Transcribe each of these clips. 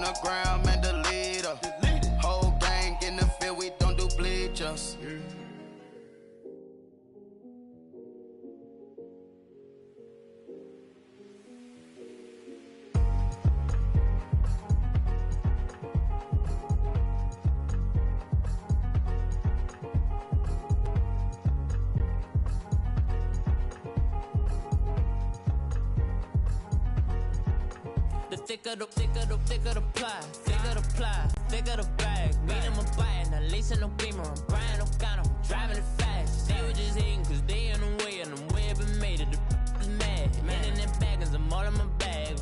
the ground, man, the leader. Whole gang in the field, we don't do bleachers. Thicker the ply, thicker the bag. Meet them a buying, now lacing no beamer. I'm Brian O'Connor, driving it fast. They were just hating cause they in the way, and I'm way up and made it. The is mad. Man in them baggins, I'm all in my bag.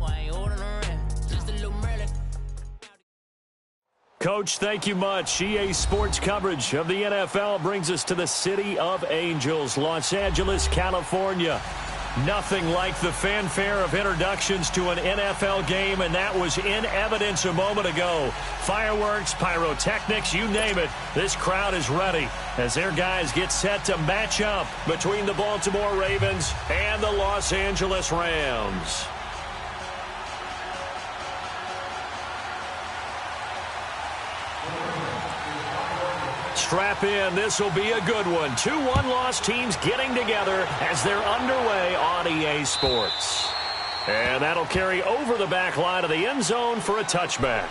I ain't holding around, just a little Merlin. Coach, thank you much. EA Sports coverage of the NFL brings us to the City of Angels, Los Angeles, California. Nothing like the fanfare of introductions to an NFL game, and that was in evidence a moment ago. Fireworks, pyrotechnics, you name it. This crowd is ready as their guys get set to match up between the Baltimore Ravens and the Los Angeles Rams. Strap in. This will be a good one. 2 one-loss teams getting together as they're underway on EA Sports. And that'll carry over the back line of the end zone for a touchback.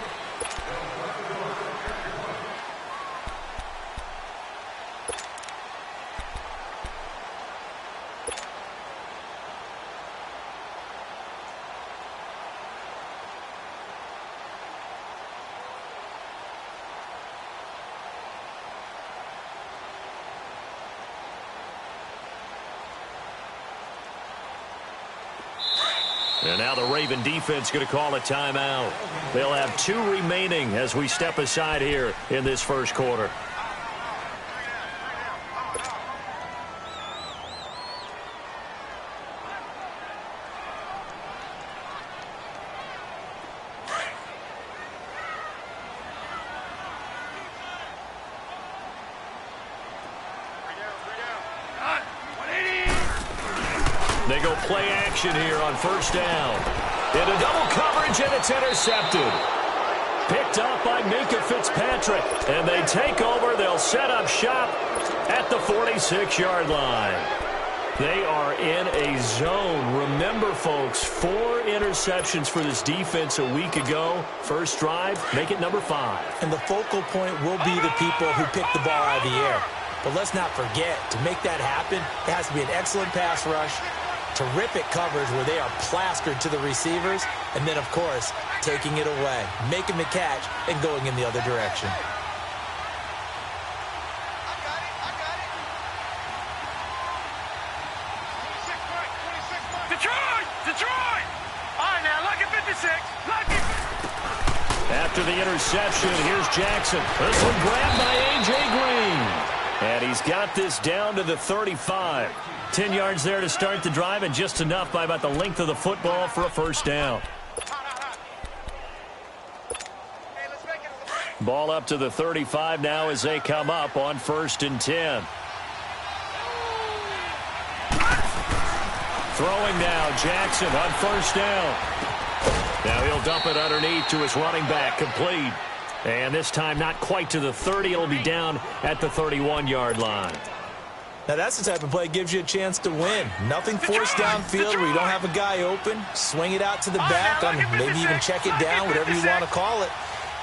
And now the Raven defense going to call a timeout. They'll have 2 remaining as we step aside here in this first quarter. They go play action here on first down. Into double coverage, and it's intercepted. Picked up by Minka Fitzpatrick. And they take over. They'll set up shop at the 46-yard line. They are in a zone. Remember, folks, 4 interceptions for this defense a week ago. First drive, make it number 5. And the focal point will be the people who pick the ball out of the air. But let's not forget, to make that happen, it has to be an excellent pass rush, terrific coverage where they are plastered to the receivers, and then, of course, taking it away, making the catch, and going in the other direction. Detroit! All right, now, lucky 56. Lucky. After the interception, here's Jackson. This one grabbed by A.J. Green. And he's got this down to the 35. 10 yards there to start the drive, and just enough by about the length of the football for a first down. Ball up to the 35 now as they come up on 1st and 10. Throwing now, Jackson on first down. Now he'll dump it underneath to his running back, complete. And this time not quite to the 30. It'll be down at the 31-yard line. Now that's the type of play that gives you a chance to win. Nothing forced downfield where you don't have a guy open. Swing it out to the back, maybe even check it down, whatever you want to call it.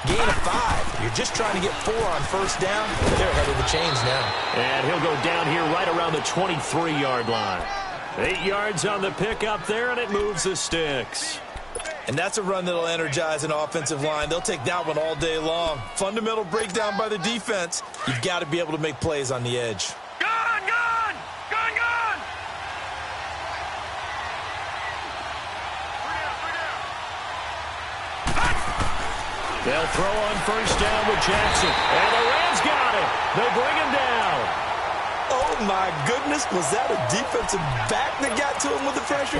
Gain of 5. You're just trying to get 4 on first down. They're ahead of the chains now. And he'll go down here right around the 23-yard line. 8 yards on the pickup there, and it moves the sticks. And that's a run that'll energize an offensive line. They'll take that one all day long. Fundamental breakdown by the defense. You've got to be able to make plays on the edge. They'll throw on first down with Jackson. And the Rams got it. They bring him down. Oh, my goodness. Was that a defensive back that got to him with the pressure?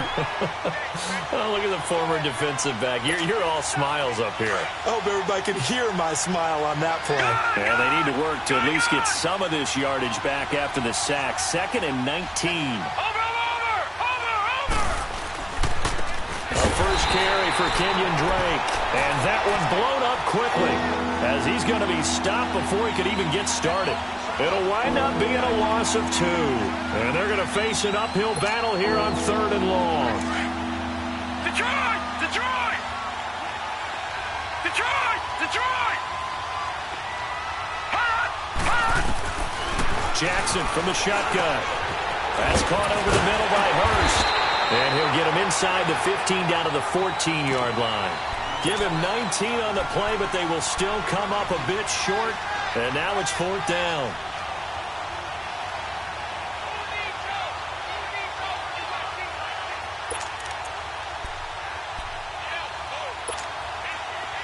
Oh, look at the former defensive back. You're all smiles up here. I hope everybody can hear my smile on that play. Yeah, they need to work to at least get some of this yardage back after the sack. 2nd and 19. Over! A first first carry for Kenyon Drake. And that one blown up quickly as he's going to be stopped before he could even get started. It'll wind up being a loss of 2. And they're going to face an uphill battle here on 3rd and long. Detroit! Detroit! Detroit! Detroit! Jackson from the shotgun. That's caught over the middle by Hurst. And he'll get him inside the 15 down to the 14-yard line. Give him 19 on the play, but they will still come up a bit short. And now it's 4th down.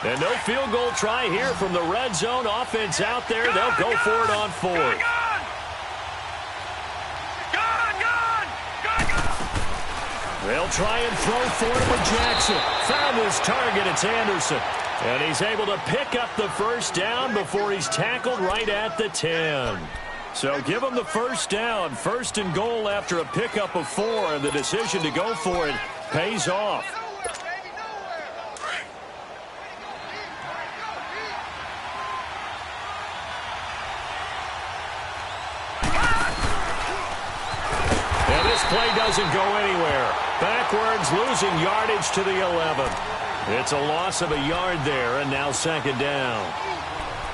And no field goal try here from the red zone. Offense out there. They'll go for it on 4th. They'll try and throw for it with Jackson. Found his target. It's Anderson. And he's able to pick up the first down before he's tackled right at the 10. So give him the first down. 1st and goal after a pickup of 4. And the decision to go for it pays off. Play doesn't go anywhere. Backwards, losing yardage to the 11. It's a loss of a yard there, and now 2nd down.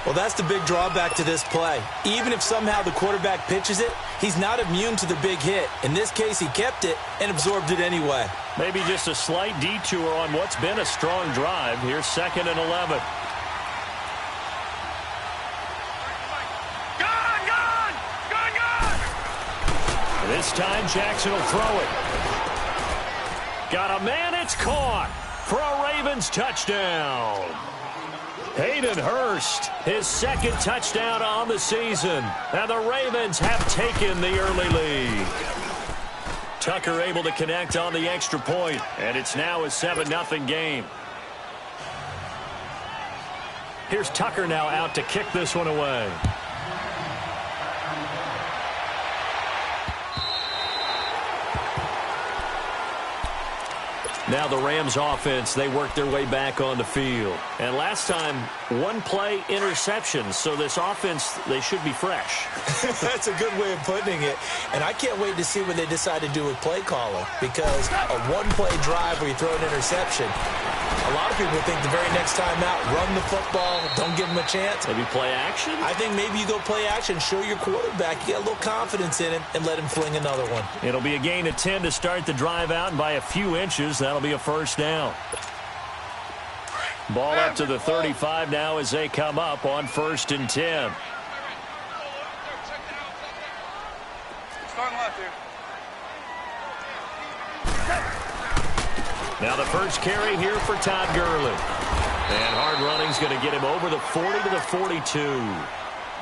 Well, that's the big drawback to this play. Even if somehow the quarterback pitches it, he's not immune to the big hit. In this case, he kept it and absorbed it anyway. Maybe just a slight detour on what's been a strong drive. Here's 2nd and 11. This time, Jackson will throw it. Got a man, it's caught for a Ravens touchdown. Hayden Hurst, his 2nd touchdown on the season. And the Ravens have taken the early lead. Tucker able to connect on the extra point, and it's now a 7-0 game. Here's Tucker now out to kick this one away. Now the Rams offense, they work their way back on the field. And last time, 1 play interception. So this offense, they should be fresh. That's a good way of putting it. And I can't wait to see what they decide to do with play calling. Because a 1-play drive where you throw an interception, a lot of people think the very next time out, run the football, don't give him a chance. Maybe play action? I think maybe you go play action, show your quarterback, you get a little confidence in him, and let him fling another one. It'll be a gain of 10 to start the drive out, and by a few inches, that'll be a 1st down. Ball up to the 35 now as they come up on 1st and 10. Starting left here. Now the first carry here for Todd Gurley. And hard running's going to get him over the 40 to the 42.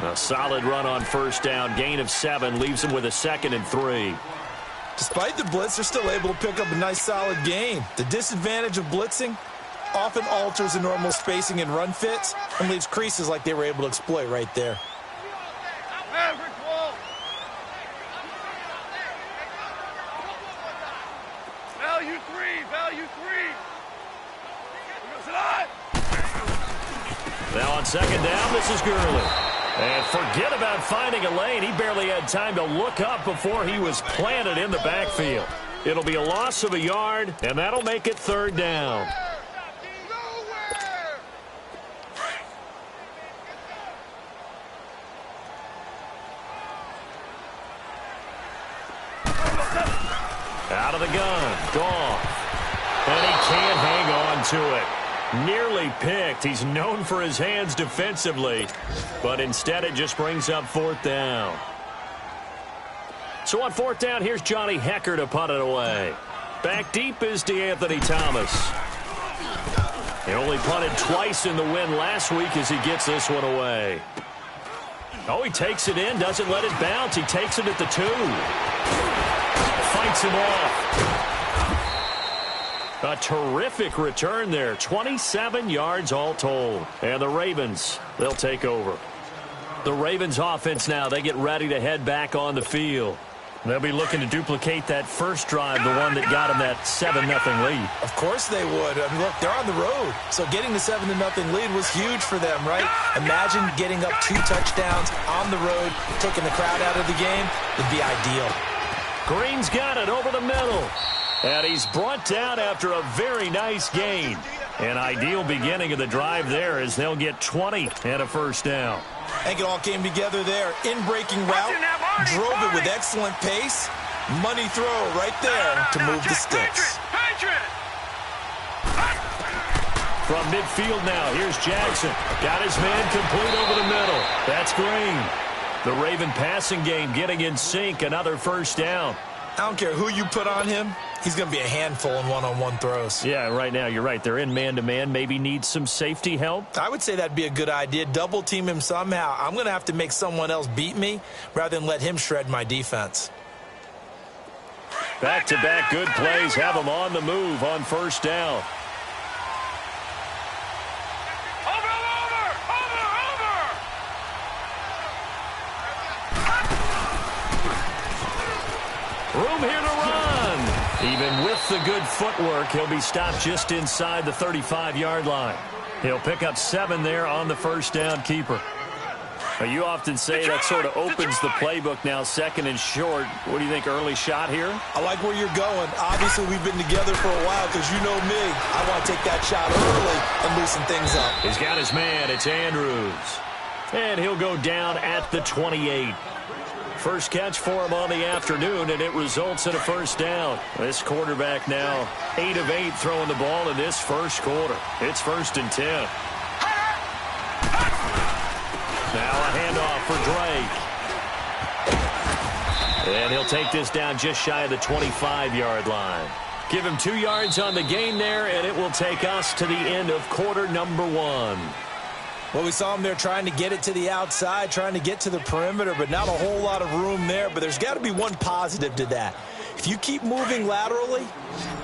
A solid run on 1st down. Gain of 7 leaves him with a 2nd and 3. Despite the blitz, they're still able to pick up a nice solid gain. The disadvantage of blitzing often alters the normal spacing and run fits and leaves creases like they were able to exploit right there. Value 3, value 3. Now on 2nd down, this is Gurley. And forget about finding a lane. He barely had time to look up before he was planted in the backfield. It'll be a loss of a yard, and that'll make it 3rd down. Out of the gun, Goff. And he can't hang on to it. Nearly picked. He's known for his hands defensively, but instead it just brings up 4th down. So on 4th down, here's Johnny Hecker to punt it away. Back deep is DeAnthony Thomas. He only punted twice in the win last week as he gets this one away. Oh, he takes it in, doesn't let it bounce. He takes it at the 2. Fights him off. A terrific return there. 27 yards all told. And the Ravens, they'll take over. The Ravens offense now, they get ready to head back on the field. They'll be looking to duplicate that first drive, the one that got them that 7-0 lead. Of course they would. I mean, look, they're on the road. So getting the 7-0 lead was huge for them, right? Imagine getting up 2 touchdowns on the road, taking the crowd out of the game. Would be ideal. Green's got it over the middle. And he's brought down after a very nice gain. An ideal beginning of the drive there as they'll get 20 and a first down. I think it all came together there. In-breaking route, drove it with excellent pace. Money throw right there to move the sticks. From midfield now, here's Jackson. Got his man complete over the middle. That's Green. The Raven passing game getting in sync. Another first down. I don't care who you put on him. He's going to be a handful in one-on-one throws. Yeah, right now, you're right. They're in man-to-man. Maybe needs some safety help. I would say that'd be a good idea. Double-team him somehow. I'm going to have to make someone else beat me rather than let him shred my defense. Back-to-back good plays have them on the move on first down. Room here to run. Even with the good footwork, he'll be stopped just inside the 35-yard line. He'll pick up 7 there on the first down keeper. Now, you often say that sort of opens the playbook now, 2nd and short. What do you think, early shot here? I like where you're going. Obviously, we've been together for a while because you know me. I want to take that shot early and loosen things up. He's got his man. It's Andrews. And he'll go down at the 28. First catch for him on the afternoon, and it results in a first down. This quarterback now 8 of 8 throwing the ball in this first quarter. It's 1st and 10. Now a handoff for Drake. And he'll take this down just shy of the 25-yard line. Give him 2 yards on the gain there, and it will take us to the end of quarter number 1. Well, we saw him there trying to get it to the outside, trying to get to the perimeter, but not a whole lot of room there. But there's got to be one positive to that. If you keep moving laterally,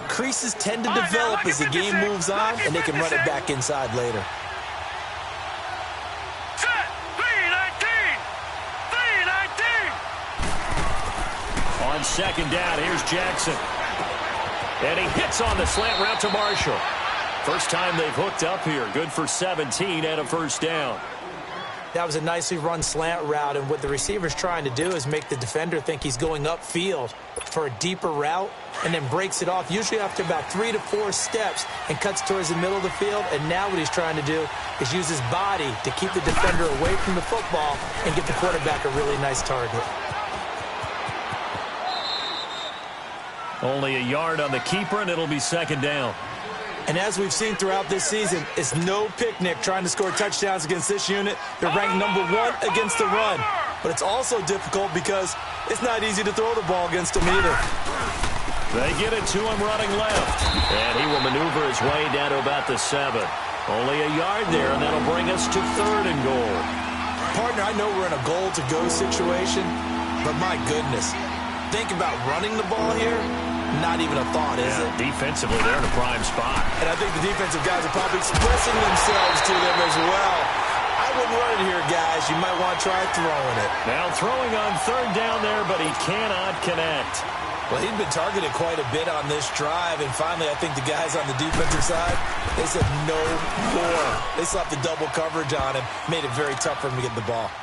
creases tend to develop as the game moves on, and they can run it back inside later. Set, 3-19. On second down, here's Jackson. And he hits on the slant route to Marshall. First time they've hooked up here. Good for 17 and a first down. That was a nicely run slant route, and what the receiver's trying to do is make the defender think he's going upfield for a deeper route and then breaks it off, usually after about 3 to 4 steps, and cuts towards the middle of the field. And now what he's trying to do is use his body to keep the defender away from the football and get the quarterback a really nice target. Only a yard on the keeper, and it'll be second down. And as we've seen throughout this season, it's no picnic trying to score touchdowns against this unit. They're ranked number 1 against the run. But it's also difficult because it's not easy to throw the ball against them either. They get it to him running left. And he will maneuver his way down to about the 7. Only a yard there, and that'll bring us to 3rd and goal. Partner, I know we're in a goal-to-go situation, but my goodness, think about running the ball here. Not even a thought, is it? Defensively, they're in a prime spot. And I think the defensive guys are probably expressing themselves to them as well. I wouldn't run it here, guys. You might want to try throwing it. Now throwing on 3rd down there, but he cannot connect. Well, he'd been targeted quite a bit on this drive, and finally I think the guys on the defensive side, they said no more. They slapped the double coverage on him, made it very tough for him to get the ball.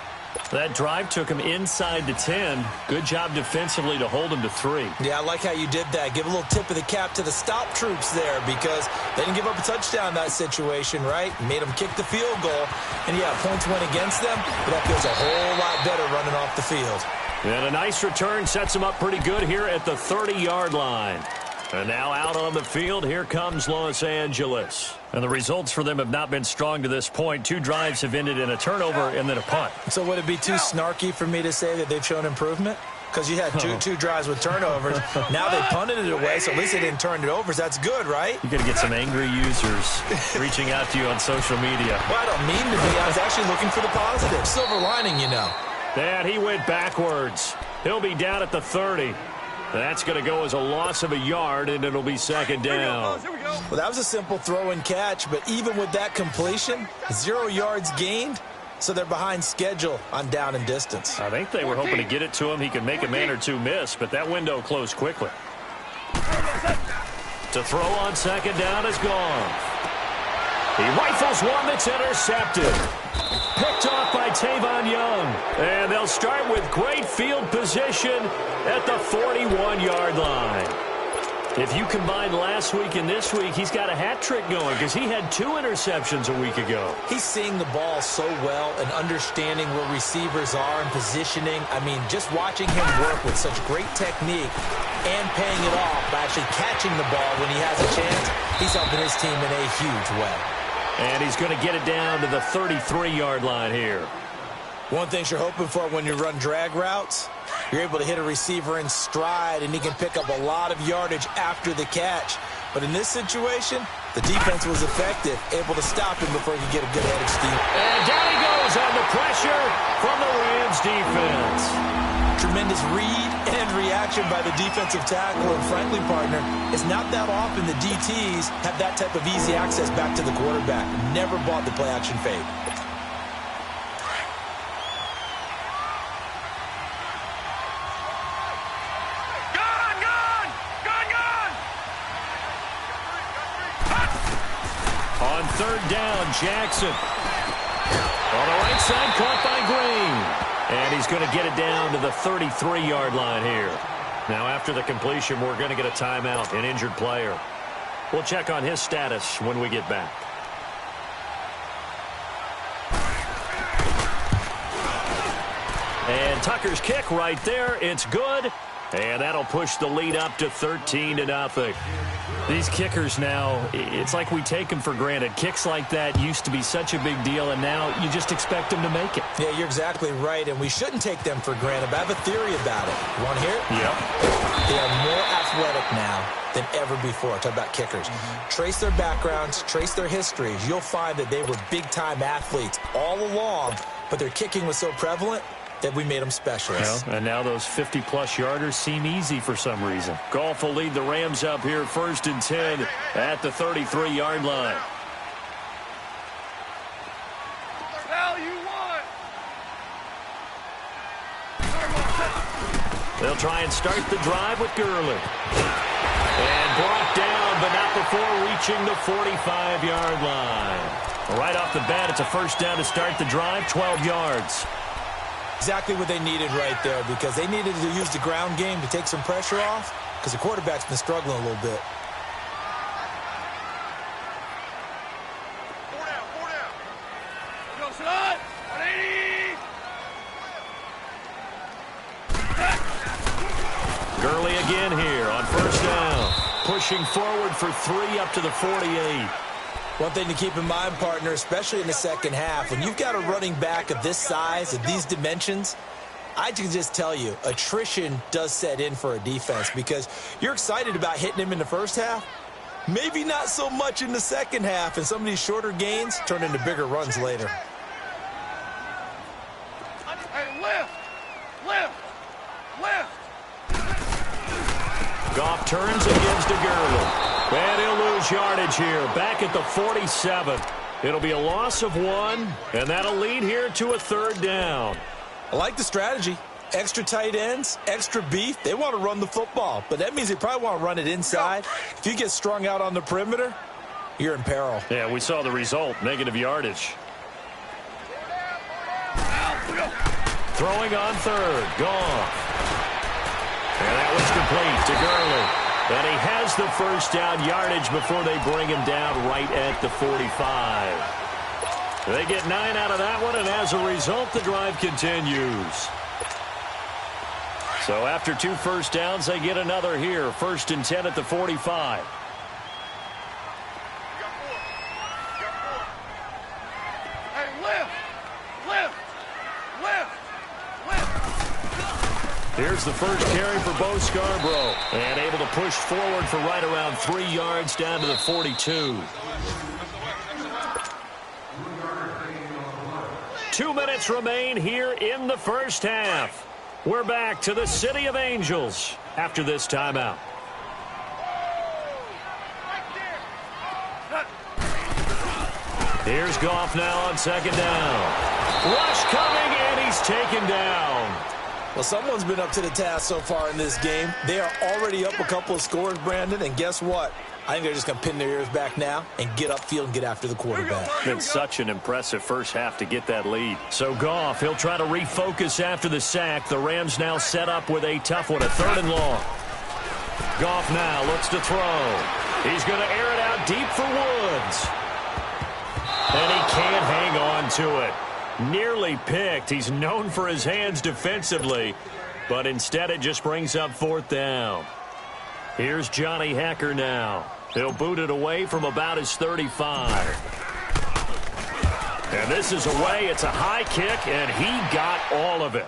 That drive took him inside the 10. Good job defensively to hold him to 3. Yeah, I like how you did that. Give a little tip of the cap to the stop troops there because they didn't give up a touchdown in that situation, right? Made them kick the field goal. And, yeah, points went against them, but that feels a whole lot better running off the field. And a nice return sets him up pretty good here at the 30-yard line. And now out on the field, here comes Los Angeles. And the results for them have not been strong to this point. 2 drives have ended in a turnover and then a punt. So would it be too snarky for me to say that they've shown improvement? Because you had two drives with turnovers. Now they punted it away, so at least they didn't turn it over. So that's good, right? You're going to get some angry users reaching out to you on social media. Well, I don't mean to be. I was actually looking for the positive. Silver lining, you know. And he went backwards. He'll be down at the 30. That's going to go as a loss of a yard, and it'll be second down. Well, that was a simple throw and catch, but even with that completion, 0 yards gained, so they're behind schedule on down and distance. I think they were hoping to get it to him. He could make a man or two miss, but that window closed quickly. To throw on second down is gone. He rifles one that's intercepted. Picked off by Tavon Young. And they'll start with great field position at the 41-yard line. If you combine last week and this week, he's got a hat trick going because he had 2 interceptions a week ago. He's seeing the ball so well and understanding where receivers are and positioning. I mean, just watching him work with such great technique and paying it off by actually catching the ball when he has a chance, he's helping his team in a huge way. And he's going to get it down to the 33-yard line here. One thing you're hoping for when you run drag routes, you're able to hit a receiver in stride, and he can pick up a lot of yardage after the catch. But in this situation, the defense was effective, able to stop him before he could get a good head of steam. And down he goes under pressure from the Rams defense. Tremendous read and reaction by the defensive tackle and friendly partner. It's not that often the DTs have that type of easy access back to the quarterback. Never bought the play-action fade. On third down, Jackson. On the right side, caught by Green. And he's going to get it down to the 33-yard line here. Now, after the completion, we're going to get a timeout, an injured player. We'll check on his status when we get back. And Tucker's kick right there. It's good. And that'll push the lead up to 13-0. These kickers now, it's like we take them for granted. Kicks like that used to be such a big deal, and now you just expect them to make it. Yeah, you're exactly right, and we shouldn't take them for granted. But I have a theory about it. You want to hear it? Yep. They are more athletic now than ever before. Talk about kickers. Trace their backgrounds, trace their histories. You'll find that they were big-time athletes all along, but their kicking was so prevalent that we made them specialists. Well, and now those 50-plus yarders seem easy for some reason. Goff will lead the Rams up here 1st and 10 at the 33-yard line. Hell you want? They'll try and start the drive with Gurley. And brought down, but not before reaching the 45-yard line. Right off the bat, it's a first down to start the drive, 12 yards. Exactly what they needed right there, because they needed to use the ground game to take some pressure off, because the quarterback's been struggling a little bit. Four down. Go, son. 180. Gurley again here on first down. Pushing forward for 3 up to the 48. One thing to keep in mind, partner, especially in the second half, when you've got a running back of this size, of these dimensions, I can just tell you, attrition does set in for a defense, because you're excited about hitting him in the first half, maybe not so much in the second half, and some of these shorter gains turn into bigger runs later. Hey, lift. Goff turns and gives to Gurley. And he'll lose yardage here, back at the 47. It'll be a loss of 1, and that'll lead here to a third down. I like the strategy. Extra tight ends, extra beef. They want to run the football, but that means they probably want to run it inside. If you get strung out on the perimeter, you're in peril. Yeah, we saw the result, negative yardage. Throwing on third, Goff. And that was complete to Gurley. And he has the first down yardage before they bring him down right at the 45. They get 9 out of that one, and as a result, the drive continues. So after 2 first downs, they get another here. 1st and 10 at the 45. Hey, lift. Here's the first carry for Bo Scarborough. And able to push forward for right around 3 yards down to the 42. 2 minutes remain here in the first half. We're back to the City of Angels after this timeout. Here's Goff now on second down. Rush coming, and he's taken down. Well, someone's been up to the task so far in this game. They are already up a couple of scores, Brandon, and guess what? I think they're just going to pin their ears back now and get upfield and get after the quarterback. Been such an impressive first half to get that lead. So Goff, he'll try to refocus after the sack. The Rams now set up with a tough one, a 3rd and long. Goff now looks to throw. He's going to air it out deep for Woods. And he can't hang on to it. Nearly picked. He's known for his hands defensively, but instead it just brings up 4th down. Here's Johnny Hecker now. He'll boot it away from about his 35. And this is away. It's a high kick, and he got all of it.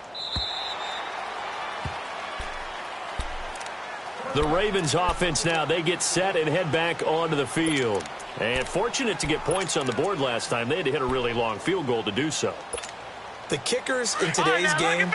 The Ravens offense now, they get set and head back onto the field. And fortunate to get points on the board last time. They had to hit a really long field goal to do so. The kickers in today's game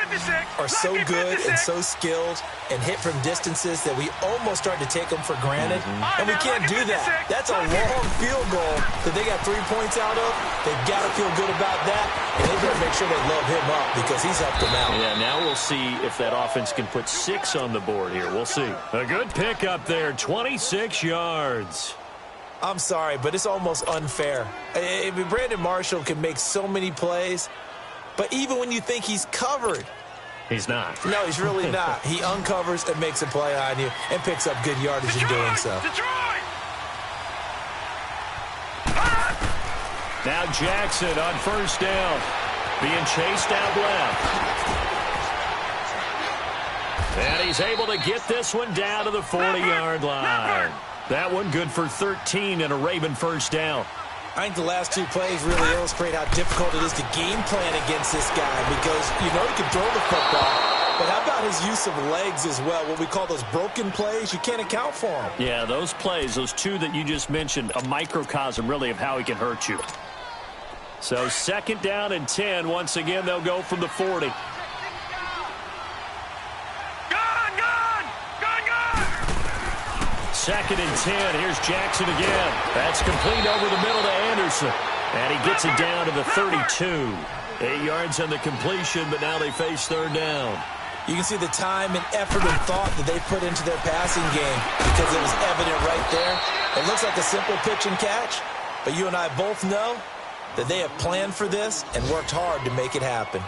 are so good and so skilled and hit from distances that we almost start to take them for granted. And we can't do that. That's a long field goal that they got 3 points out of. They've got to feel good about that, and they better make sure they load him up because he's helped them out. Yeah, now we'll see if that offense can put 6 on the board here. We'll see. A good pick up there, 26 yards. I'm sorry, but it's almost unfair. Brandon Marshall can make so many plays, but even when you think he's covered, he's not. No, he's really not. He uncovers and makes a play on you and picks up good yardage in doing so. Now Jackson on 1st down, being chased out left. And he's able to get this one down to the 40-yard line. That one good for 13 and a Raven 1st down. I think the last 2 plays really illustrate how difficult it is to game plan against this guy because you know he can throw the football, but how about his use of legs as well? What we call those broken plays, you can't account for them. Yeah, those plays, those 2 that you just mentioned, a microcosm really of how he can hurt you. So 2nd down and 10. Once again, they'll go from the 40. Second and 10. Here's Jackson again. That's complete over the middle to Anderson. And he gets it down to the 32. 8 yards on the completion, but now they face 3rd down. You can see the time and effort and thought that they put into their passing game because it was evident right there. It looks like a simple pitch and catch, but you and I both know that they have planned for this and worked hard to make it happen.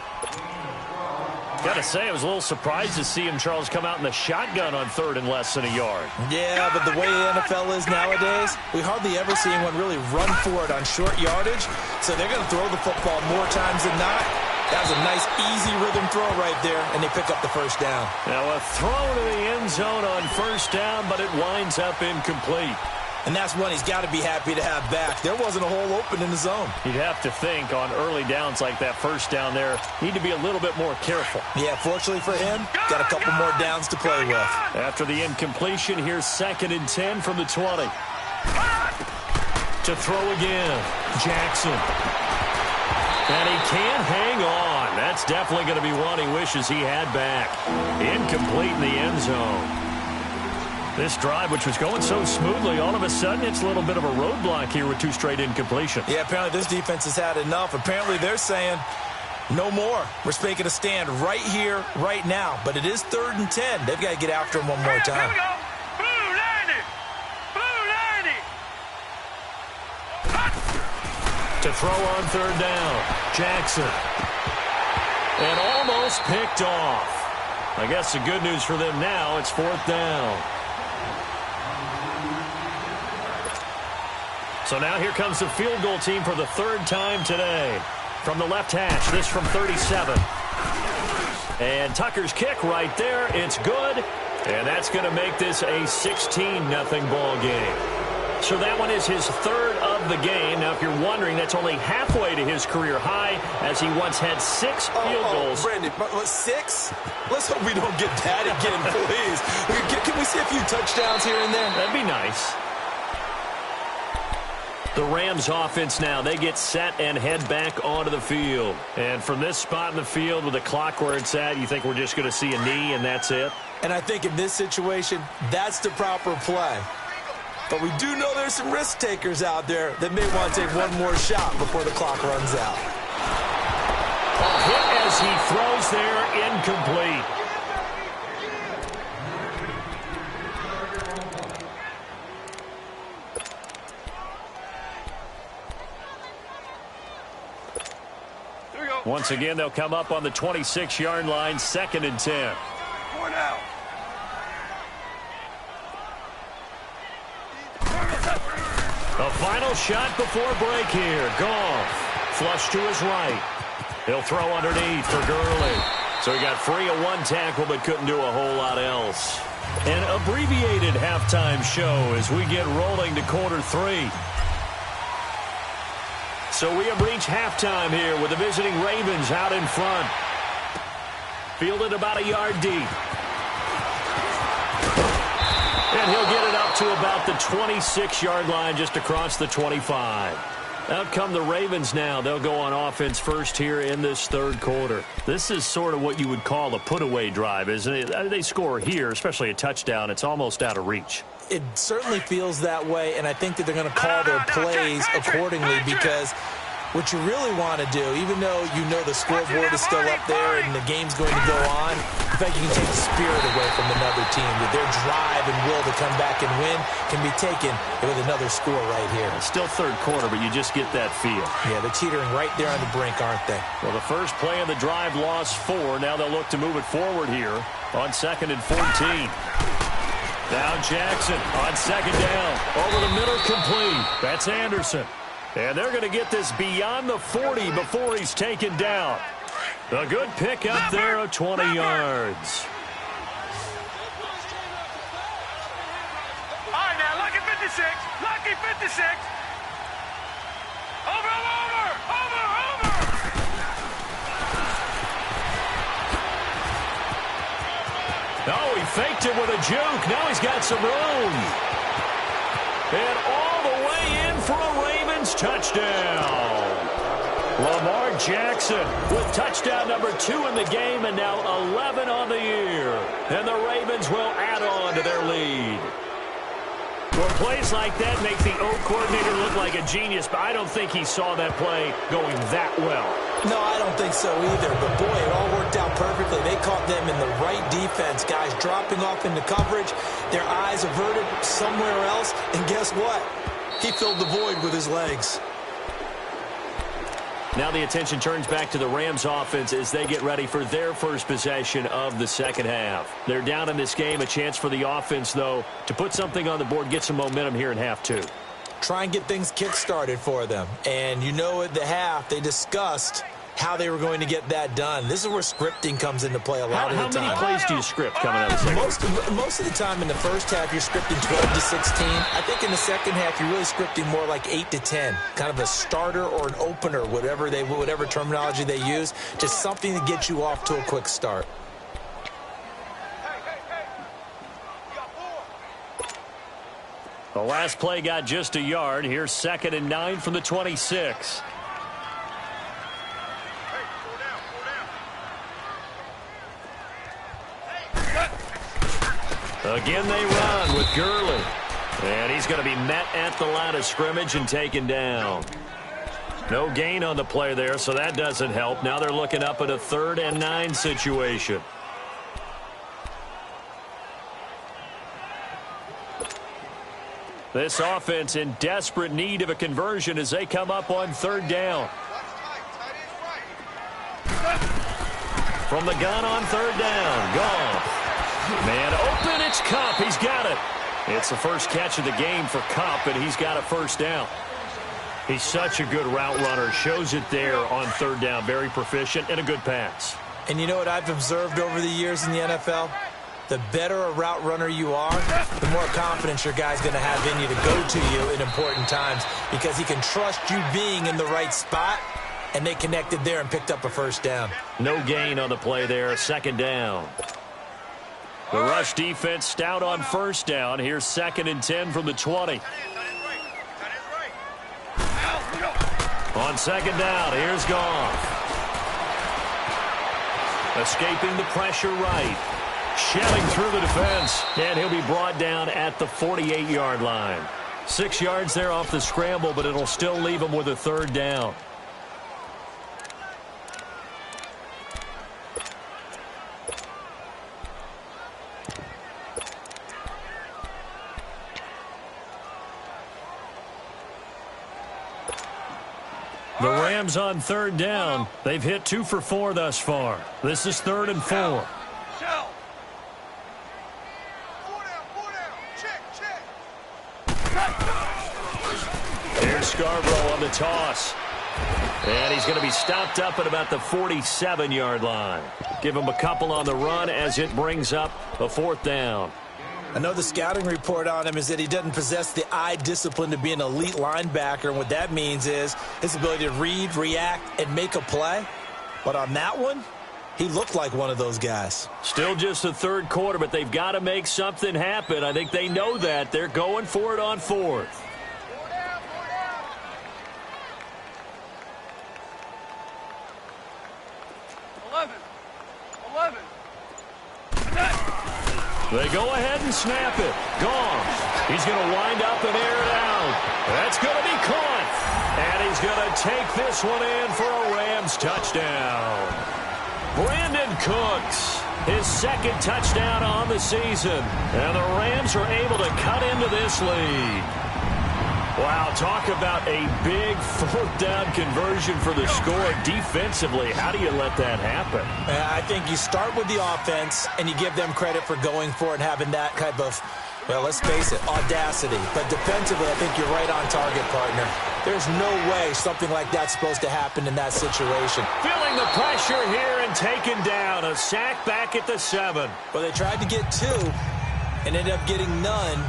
Got to say, I was a little surprised to see him, Charles, come out in the shotgun on 3rd and less than a yard. Yeah, but the way the NFL is nowadays, we hardly ever see anyone really run for it on short yardage, so they're going to throw the football more times than not. That was a nice, easy rhythm throw right there, and they pick up the 1st down. Now a throw to the end zone on 1st down, but it winds up incomplete. And that's one he's got to be happy to have back. There wasn't a hole open in the zone. You'd have to think on early downs like that 1st down there, need to be a little bit more careful. Yeah, fortunately for him, got a couple more downs to play with. After the incompletion, here's 2nd and 10 from the 20. To throw again, Jackson. And he can't hang on. That's definitely going to be one he wishes he had back. Incomplete in the end zone. This drive, which was going so smoothly, all of a sudden it's a little bit of a roadblock here with 2 straight incompletions. Yeah, apparently this defense has had enough. Apparently they're saying no more. We're making a stand right here, right now. But it is 3rd and 10. They've got to get after him one more time. Here we go. Blue Landy. Blue Landy. To throw on 3rd down, Jackson. And almost picked off. I guess the good news for them now, it's 4th down. So now here comes the field goal team for the 3rd time today. From the left hash, this from 37. And Tucker's kick right there. It's good. And that's going to make this a 16-0 ball game. So that one is his 3rd of the game. Now, if you're wondering, that's only halfway to his career high, as he once had 6 field goals. Brandon, 6? Let's hope we don't get that again, please. Can we see a few touchdowns here and there? That'd be nice. The Rams offense now, they get set and head back onto the field. And from this spot in the field with the clock where it's at, you think we're just going to see a knee and that's it? And I think in this situation, that's the proper play. But we do know there's some risk takers out there that may want to take one more shot before the clock runs out. A hit as he throws there, incomplete. Once again, they'll come up on the 26-yard line, 2nd and 10. Four now. The final shot before break here. Goff, flush to his right. He'll throw underneath for Gurley. So he got free of one tackle but couldn't do a whole lot else. An abbreviated halftime show as we get rolling to quarter 3. So we have reached halftime here with the visiting Ravens out in front. Fielded about a yard deep. And he'll get it up to about the 26-yard line, just across the 25. Out come the Ravens now. They'll go on offense first here in this third quarter. This is sort of what you would call a put-away drive, isn't it? They score here, especially a touchdown. It's almost out of reach. It certainly feels that way, and I think that they're going to call their plays accordingly, because what you really want to do, even though you know the scoreboard is still up there and the game's going to go on, in fact, you can take the spirit away from another team. That their drive and will to come back and win can be taken with another score right here. It's still third quarter, but you just get that feel. Yeah, they're teetering right there on the brink, aren't they? Well, the first play of the drive lost 4. Now they'll look to move it forward here on 2nd and 14. Down Jackson on 2nd down. Over the middle, complete. That's Anderson. And they're going to get this beyond the 40 before he's taken down. A good pick up there of 20 yards. All right, now, lucky 56. Lucky 56. Over. Oh, he faked it with a juke. Now he's got some room. And all the way in for a Ravens touchdown. Lamar Jackson with touchdown number 2 in the game, and now 11 on the year. And the Ravens will add on to their lead. Well, plays like that make the O coordinator look like a genius, but I don't think he saw that play going that well. No, I don't think so either. But, boy, it all worked out perfectly. They caught them in the right defense. Guys dropping off into coverage, their eyes averted somewhere else. And guess what? He filled the void with his legs. Now the attention turns back to the Rams offense as they get ready for their first possession of the second half. They're down in this game. A chance for the offense, though, to put something on the board, get some momentum here in half 2. Try and get things kick-started for them. And you know at the half, they discussed how they were going to get that done. This is where scripting comes into play a lot of the time. How many plays do you script coming out of the second half? Most of the time in the first half, you're scripting 12 to 16. I think in the second half, you're really scripting more like 8 to 10. Kind of a starter or an opener, whatever terminology they use. Just something to get you off to a quick start. The last play got just a yard. Here's 2nd and 9 from the 26. Again they run with Gurley. And he's going to be met at the line of scrimmage and taken down. No gain on the play there, so that doesn't help. Now they're looking up at a 3rd and 9 situation. This offense in desperate need of a conversion as they come up on 3rd down. From the gun on 3rd down. Goff. Man open, it's Kupp. He's got it. It's the first catch of the game for Kupp, and he's got a first down. He's such a good route runner. Shows it there on 3rd down. Very proficient and a good pass. And you know what I've observed over the years in the NFL? The better a route runner you are, the more confidence your guy's going to have in you to go to you in important times, because he can trust you being in the right spot, and they connected there and picked up a first down. No gain on the play there. 2nd down. The rush defense stout on 1st down. Here's 2nd and 10 from the 20. On 2nd down, here's Goff. Escaping the pressure right. Shelling through the defense. And he'll be brought down at the 48-yard line. 6 yards there off the scramble, but it'll still leave them with a third down. The Rams on third down. They've hit 2 for 4 thus far. This is 3rd and 4. Here's Scarborough on the toss. And he's going to be stopped up at about the 47-yard line. Give him a couple on the run as it brings up a 4th down. I know the scouting report on him is that he doesn't possess the eye discipline to be an elite linebacker, and what that means is his ability to read, react, and make a play. But on that one, he looked like one of those guys. Still just the 3rd quarter, but they've got to make something happen. I think they know that. They're going for it on 4th. They go ahead and snap it. Gone. He's going to wind up and air it out. That's going to be caught. And he's going to take this one in for a Rams touchdown. Brandon Cooks, his 2nd touchdown on the season. And the Rams are able to cut into this lead. Wow, talk about a big 4th down conversion for the score. Defensively, how do you let that happen? I think you start with the offense, and you give them credit for going for it and having that type of, well, let's face it, audacity. But defensively, I think you're right on target, partner. There's no way something like that's supposed to happen in that situation. Feeling the pressure here and taken down. A sack back at the 7. Well, they tried to get 2 and ended up getting none,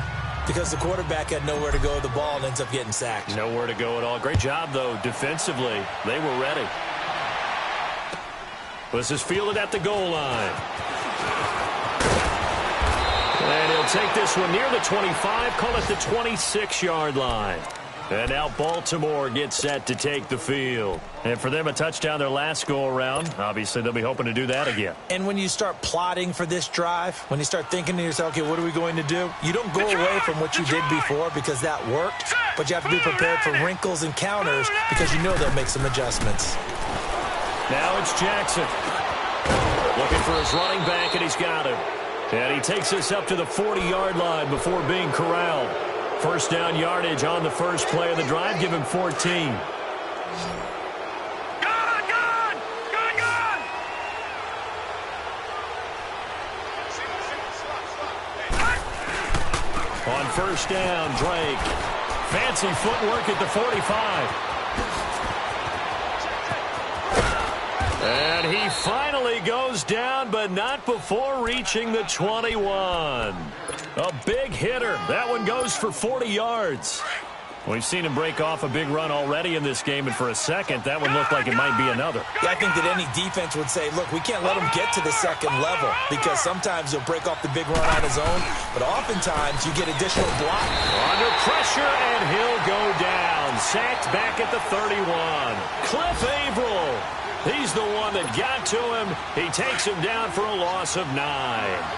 because the quarterback had nowhere to go with the ball and ends up getting sacked. Nowhere to go at all. Great job, though, defensively. They were ready. This is fielded at the goal line. And he'll take this one near the 25, call it the 26-yard line. And now Baltimore gets set to take the field. And for them, a touchdown their last go-around. Obviously, they'll be hoping to do that again. And when you start plotting for this drive, when you start thinking to yourself, okay, what are we going to do? You don't go away from what you did before because that worked, but you have to be prepared for wrinkles and counters because you know they'll make some adjustments. Now it's Jackson. Looking for his running back, and he's got him. And he takes us up to the 40-yard line before being corralled. First down yardage on the first play of the drive. Give him 14. On first down, Drake. Fancy footwork at the 45. And he finally goes down, but not before reaching the 21. A big hitter. That one goes for 40 yards. We've seen him break off a big run already in this game, and for a second, that one looked like it might be another. Yeah, I think that any defense would say, look, we can't let him get to the second level because sometimes he'll break off the big run on his own, but oftentimes you get additional block. Under pressure, and he'll go down. Sacked back at the 31. Cliff Averill. He's the one that got to him. He takes him down for a loss of 9.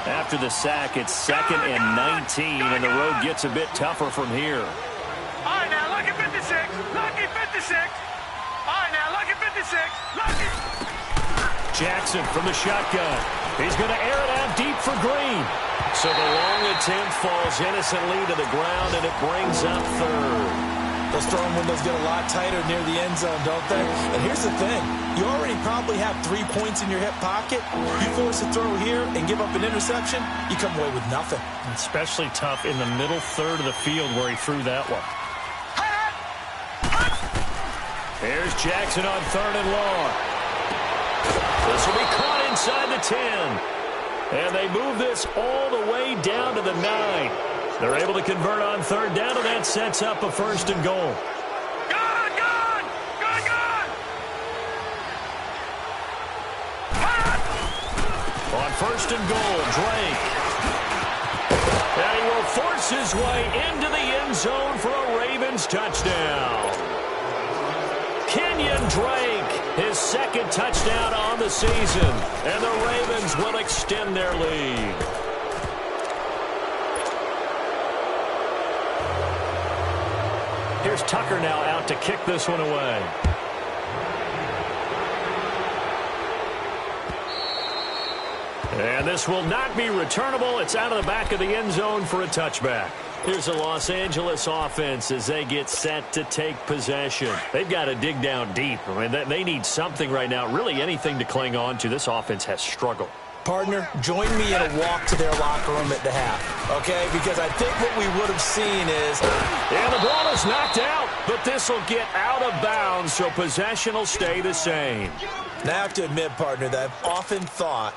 After the sack, it's 2nd and 19, and the road gets a bit tougher from here. All right, now, lucky 56. Lucky 56. All right, now, lucky 56. Lucky. Jackson from the shotgun. He's going to air it out deep for Green. So the long attempt falls innocently to the ground, and it brings up 3rd. Those throwing windows get a lot tighter near the end zone, don't they? And here's the thing. You already probably have 3 points in your hip pocket. You force a throw here and give up an interception, you come away with nothing. Especially tough in the middle 3rd of the field where he threw that one. Here's Jackson on 3rd and long. This will be caught inside the 10. And they move this all the way down to the 9. They're able to convert on 3rd down, and that sets up a 1st and goal. Gone! On 1st and goal, Drake. And he will force his way into the end zone for a Ravens touchdown. Kenyon Drake, his 2nd touchdown on the season, and the Ravens will extend their lead. Here's Tucker now out to kick this one away. And this will not be returnable. It's out of the back of the end zone for a touchback. Here's the Los Angeles offense as they get set to take possession. They've got to dig down deep. I mean, they need something right now, really anything to cling on to. This offense has struggled. Partner, join me in a walk to their locker room at the half, okay? Because I think what we would have seen is... And the ball is knocked out, but this will get out of bounds, so possession will stay the same. Now, I have to admit, partner, that I've often thought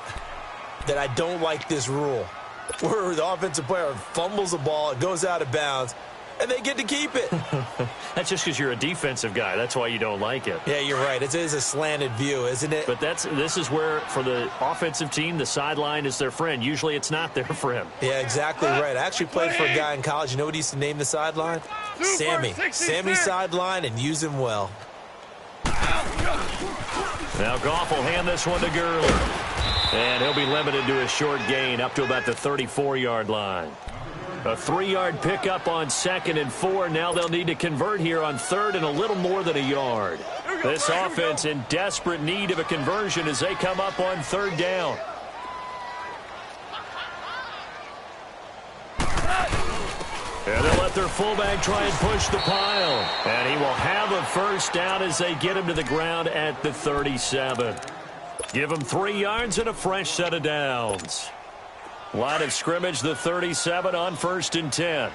that I don't like this rule, where the offensive player fumbles the ball, it goes out of bounds, and they get to keep it. That's just because you're a defensive guy. That's why you don't like it. Yeah, you're right. It is a slanted view, isn't it? But this is where, for the offensive team, the sideline is their friend. Usually it's not their friend. Yeah, exactly right. I actually played for a guy in college. You know what he used to name the sideline? Sammy. Sammy sideline, and use him well. Now Goff will hand this one to Gurley. And he'll be limited to a short gain up to about the 34-yard line. A 3-yard pickup on 2nd and 4. Now they'll need to convert here on 3rd and a little more than a yard. This offense in desperate need of a conversion as they come up on 3rd down. And they'll let their fullback try and push the pile. And he will have a first down as they get him to the ground at the 37. Give him 3 yards and a fresh set of downs. Line of scrimmage, the 37 on 1st and 10.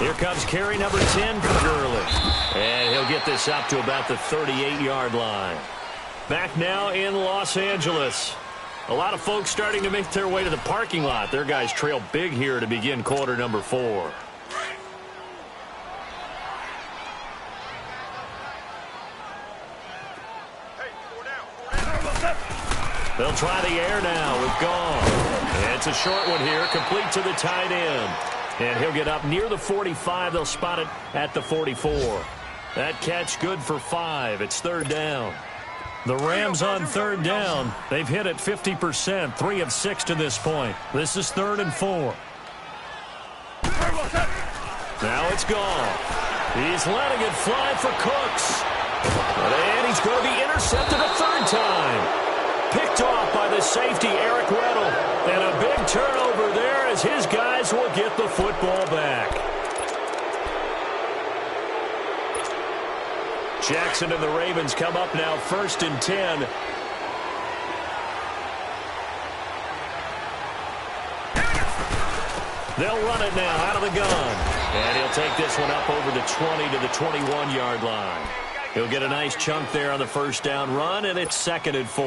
Here comes carry number 10 for Gurley. And he'll get this up to about the 38-yard line. Back now in Los Angeles. A lot of folks starting to make their way to the parking lot. Their guys trail big here to begin quarter number 4. They'll try the air now with Goff. And it's a short one here, complete to the tight end. And he'll get up near the 45. They'll spot it at the 44. That catch good for 5. It's 3rd down. The Rams on 3rd down. They've hit it 50%, 3 of 6 to this point. This is 3rd and 4. Now it's Goff. He's letting it fly for Cooks. And he's going to be intercepted a 3rd time. Picked off by the safety, Eric Weddle. And a big turnover there as his guys will get the football back. Jackson and the Ravens come up now 1st and 10. They'll run it now out of the gun. And he'll take this one up over the 20 to the 21-yard line. He'll get a nice chunk there on the 1st down run, and it's 2nd and 4.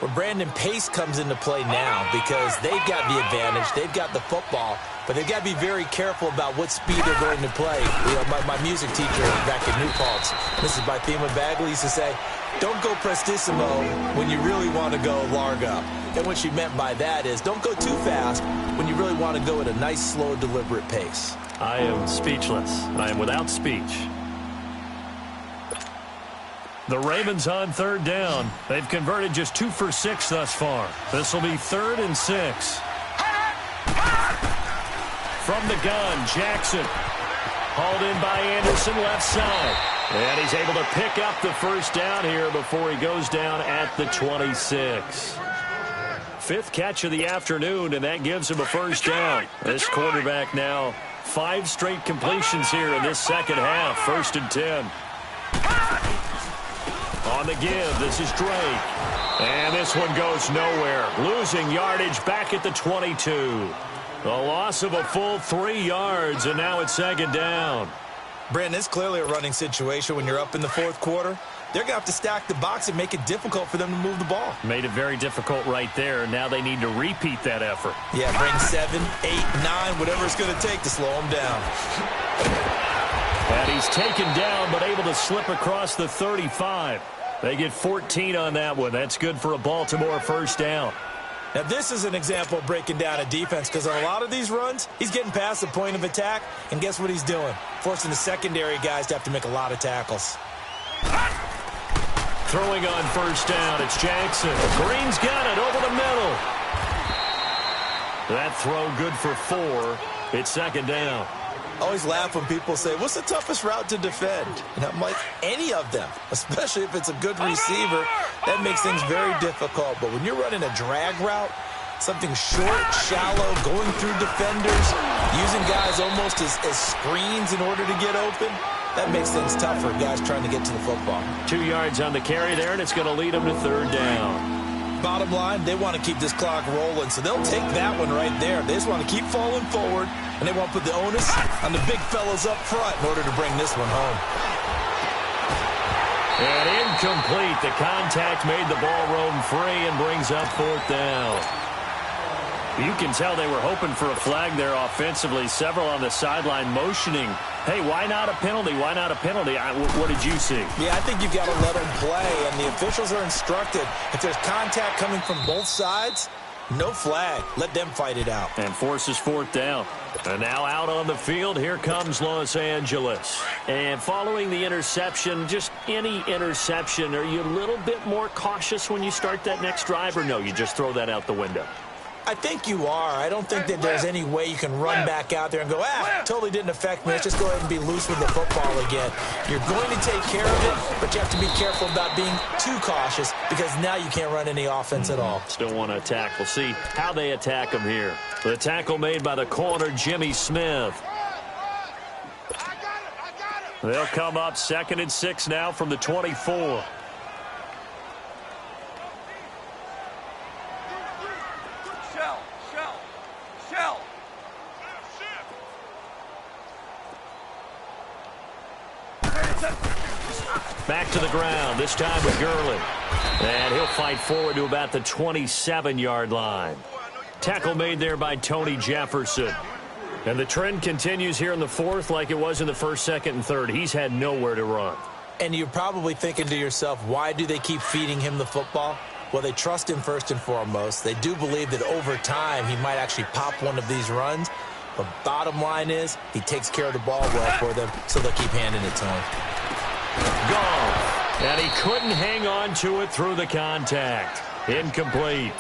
Well, Brandon, pace comes into play now because they've got the advantage. They've got the football, but they've got to be very careful about what speed they're going to play. You know, my music teacher back in New Paltz, this is by Thema Bagley, used to say, don't go prestissimo when you really want to go largo. And what she meant by that is don't go too fast when you really want to go at a nice, slow, deliberate pace. I am speechless. I am without speech. The Ravens on 3rd down. They've converted just 2 for 6 thus far. This will be 3rd and 6. From the gun, Jackson. Hauled in by Anderson, left side. And he's able to pick up the 1st down here before he goes down at the 26. 5th catch of the afternoon, and that gives him a 1st down. This quarterback now 5 straight completions here in this second half. 1st and 10. On the give, this is Drake. And this one goes nowhere. Losing yardage back at the 22. The loss of a full 3 yards, and now it's 2nd down. Brandon, it's clearly a running situation when you're up in the 4th quarter. They're going to have to stack the box and make it difficult for them to move the ball. Made it very difficult right there. Now they need to repeat that effort. Yeah, bring 7, 8, 9, whatever it's going to take to slow them down. And he's taken down, but able to slip across the 35. They get 14 on that one. That's good for a Baltimore 1st down. Now, this is an example of breaking down a defense because on a lot of these runs, he's getting past the point of attack, and guess what he's doing? Forcing the secondary guys to have to make a lot of tackles. Throwing on 1st down, it's Jackson. Green's got it over the middle. That throw good for 4. It's second down. I always laugh when people say, what's the toughest route to defend? And I'm like, any of them, especially if it's a good receiver. That makes things very difficult. But when you're running a drag route, something short, shallow, going through defenders, using guys almost as screens in order to get open, that makes things tough for guys trying to get to the football. 2 yards on the carry there, and it's going to lead them to third down. Bottom line, they want to keep this clock rolling, so they'll take that one right there. They just want to keep falling forward, and they want to put the onus on the big fellas up front in order to bring this one home. And incomplete. The contact made the ball roam free and brings up fourth down. You can tell they were hoping for a flag there offensively. Several on the sideline motioning. Hey, why not a penalty? Why not a penalty? What did you see? Yeah, I think you've got to let them play, and the officials are instructed. If there's contact coming from both sides, no flag. Let them fight it out. And forces fourth down. And now out on the field, here comes Los Angeles. And following the interception, just any interception, are you a little bit more cautious when you start that next drive, or no, you just throw that out the window? I think you are. I don't think that there's any way you can run back out there and go, totally didn't affect me. Let's just go ahead and be loose with the football again. You're going to take care of it, but you have to be careful about being too cautious because now you can't run any offense at all. Still want to attack. We'll see how they attack him here. The tackle made by the corner, Jimmy Smith. They'll come up 2nd and 6 now from the 24. Back to the ground, this time with Gurley. And he'll fight forward to about the 27-yard line. Tackle made there by Tony Jefferson. And the trend continues here in the fourth like it was in the first, second, and third. He's had nowhere to run. And you're probably thinking to yourself, why do they keep feeding him the football? Well, they trust him first and foremost. They do believe that over time he might actually pop one of these runs. But bottom line is he takes care of the ball well for them, so they'll keep handing it to him. Gone. And he couldn't hang on to it through the contact. Incomplete.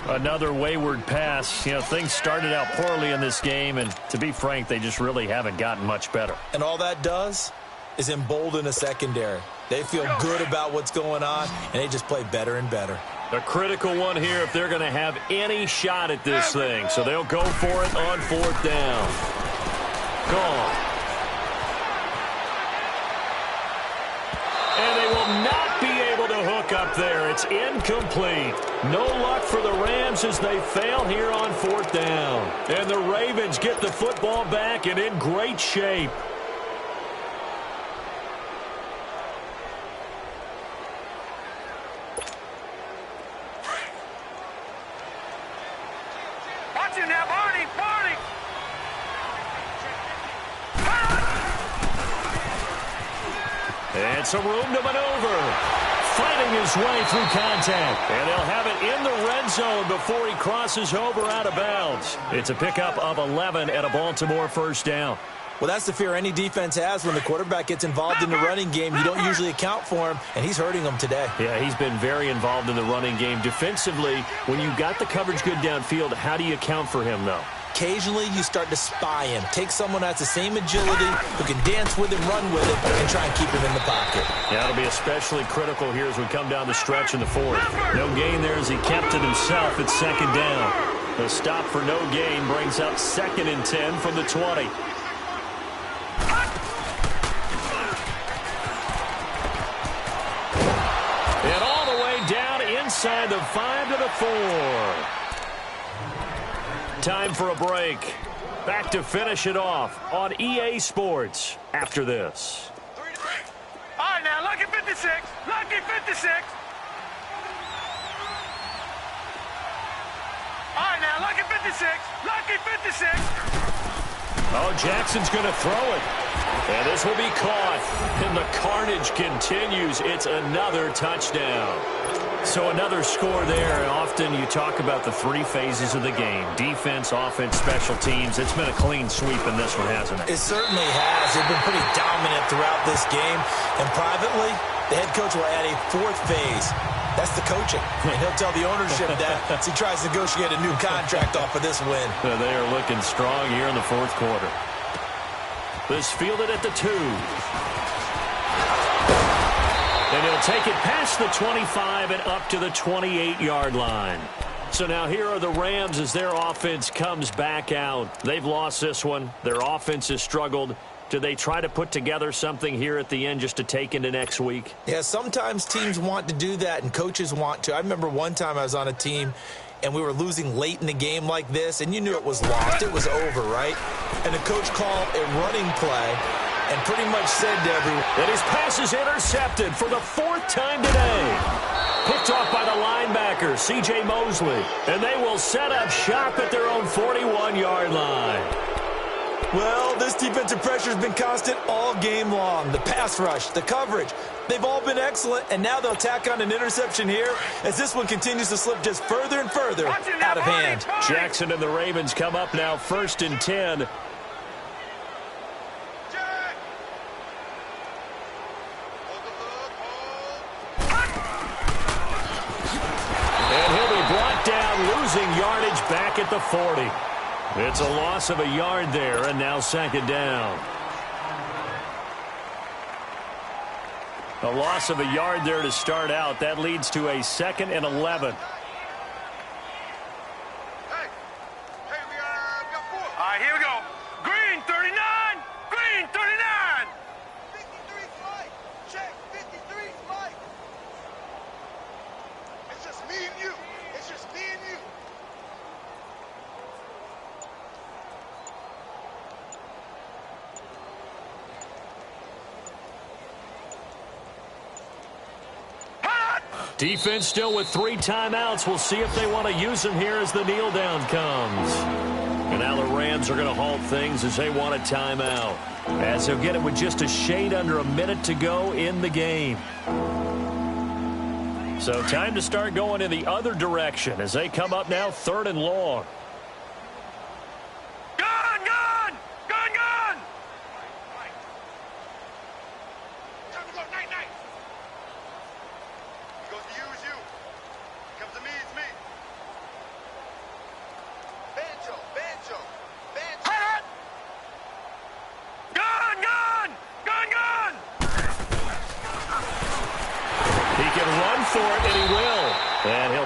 Another wayward pass. You know, things started out poorly in this game, and to be frank, they just really haven't gotten much better. And all that does is embolden a secondary. They feel good about what's going on, and they just play better and better. A critical one here if they're going to have any shot at this thing. So they'll go for it on fourth down. Gone. And they will not be able to hook up there. It's incomplete. No luck for the Rams as they fail here on fourth down. And the Ravens get the football back and in great shape. Watch him now, Barney! Barney! And some room to maneuver. Fighting his way through contact. And they'll have it in the red zone before he crosses over out of bounds. It's a pickup of 11 and a Baltimore first down. Well, that's the fear any defense has when the quarterback gets involved in the running game. You don't usually account for him, and he's hurting them today. Yeah, he's been very involved in the running game. Defensively, when you got the coverage good downfield, how do you account for him, though? Occasionally, you start to spy him. Take someone that's the same agility, who can dance with him, run with him, and try and keep him in the pocket. Yeah, it'll be especially critical here as we come down the stretch in the fourth. No gain there as he kept it himself at second down. The stop for no gain brings up 2nd and 10 from the 20. And all the way down inside the 5 to the 4. Time for a break. Back to finish it off on EA Sports after this. All right, now, lucky 56. Lucky 56. All right, now, lucky 56. Lucky 56. Oh, Jackson's going to throw it. And this will be caught. And the carnage continues. It's another touchdown. So another score there. Often you talk about the three phases of the game. Defense, offense, special teams. It's been a clean sweep in this one, hasn't it? It certainly has. They've been pretty dominant throughout this game. And privately, the head coach will add a fourth phase. That's the coaching. And he'll tell the ownership that as he tries to negotiate a new contract off of this win. They are looking strong here in the fourth quarter. This fielded at the 2. And he'll take it past the 25 and up to the 28-yard line. So now here are the Rams as their offense comes back out. They've lost this one. Their offense has struggled. Do they try to put together something here at the end just to take into next week? Yeah, sometimes teams want to do that and coaches want to. I remember one time I was on a team and we were losing late in the game like this, and you knew it was lost. It was over, right? And the coach called a running play and pretty much said to everyone that his pass is intercepted for the 4th time today. Picked off by the linebacker, C.J. Mosley. And they will set up shop at their own 41-yard line. Well, this defensive pressure has been constant all game long. The pass rush, the coverage, they've all been excellent, and now they'll tack on an interception here as this one continues to slip just further and further out of hand. Jackson and the Ravens come up now 1st and 10. And he'll be brought down, losing yardage back at the 40. It's a loss of a yard there, and now 2nd down. A loss of a yard there to start out. That leads to a 2nd and 11. All right, here we go. Green 39. Green 39. 53's Mike. Check. 53's Mike. It's just me and you. It's just me and you. Defense still with 3 timeouts. We'll see if they want to use them here as the kneel down comes. And now the Rams are going to halt things as they want a timeout, as they'll get it with just a shade under a minute to go in the game. So time to start going in the other direction as they come up now 3rd and long.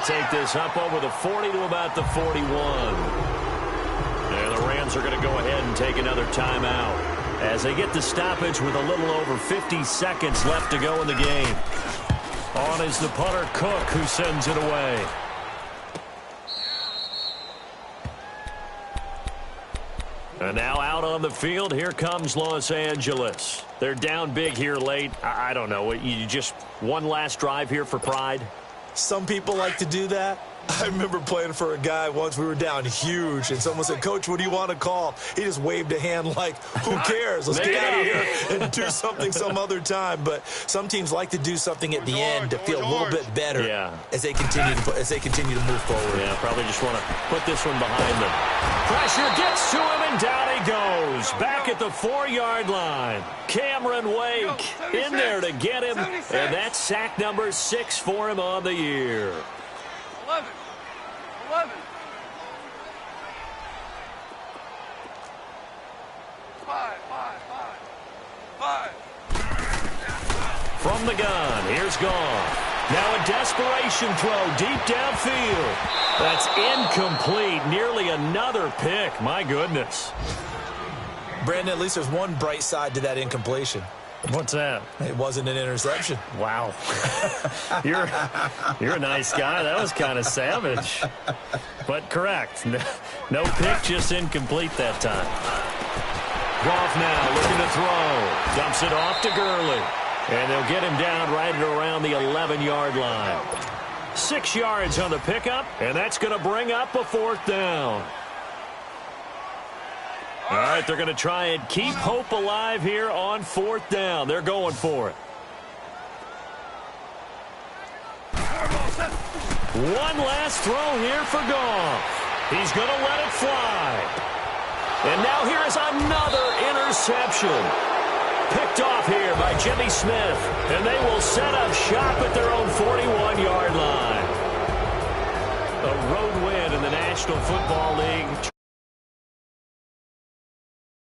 Take this up over the 40 to about the 41. And the Rams are going to go ahead and take another timeout as they get the stoppage with a little over 50 seconds left to go in the game. On is the punter, Cook, who sends it away. And now out on the field, here comes Los Angeles. They're down big here late. I don't know. You just one last drive here for pride? Some people like to do that. I remember playing for a guy once. We were down huge, and someone said, "Coach, what do you want to call?" He just waved a hand like, "Who cares? Let's get out of here and do something some other time." But some teams like to do something at the end to feel a little bit better as they continue to move forward. Yeah, probably just want to put this one behind them. Pressure gets to him, and down he goes. Back at the 4-yard line. Cameron Wake in there to get him, and that's sack number 6 for him on the year. 11. Five. From the gun, here's Goff. Now a desperation throw deep downfield. That's incomplete. Nearly another pick. My goodness. Brandon, at least there's one bright side to that incompletion. What's that? It wasn't an interception. Wow. You're a nice guy. That was kind of savage. But correct. No pick, just incomplete that time. Goff now looking to throw. Dumps it off to Gurley. And they'll get him down right around the 11-yard line. 6 yards on the pickup, and that's going to bring up a 4th down. All right, they're going to try and keep hope alive here on 4th down. They're going for it. One last throw here for Goff. He's going to let it fly. And now here is another interception. Picked off here by Jimmy Smith. And they will set up shop at their own 41-yard line. A road win in the National Football League.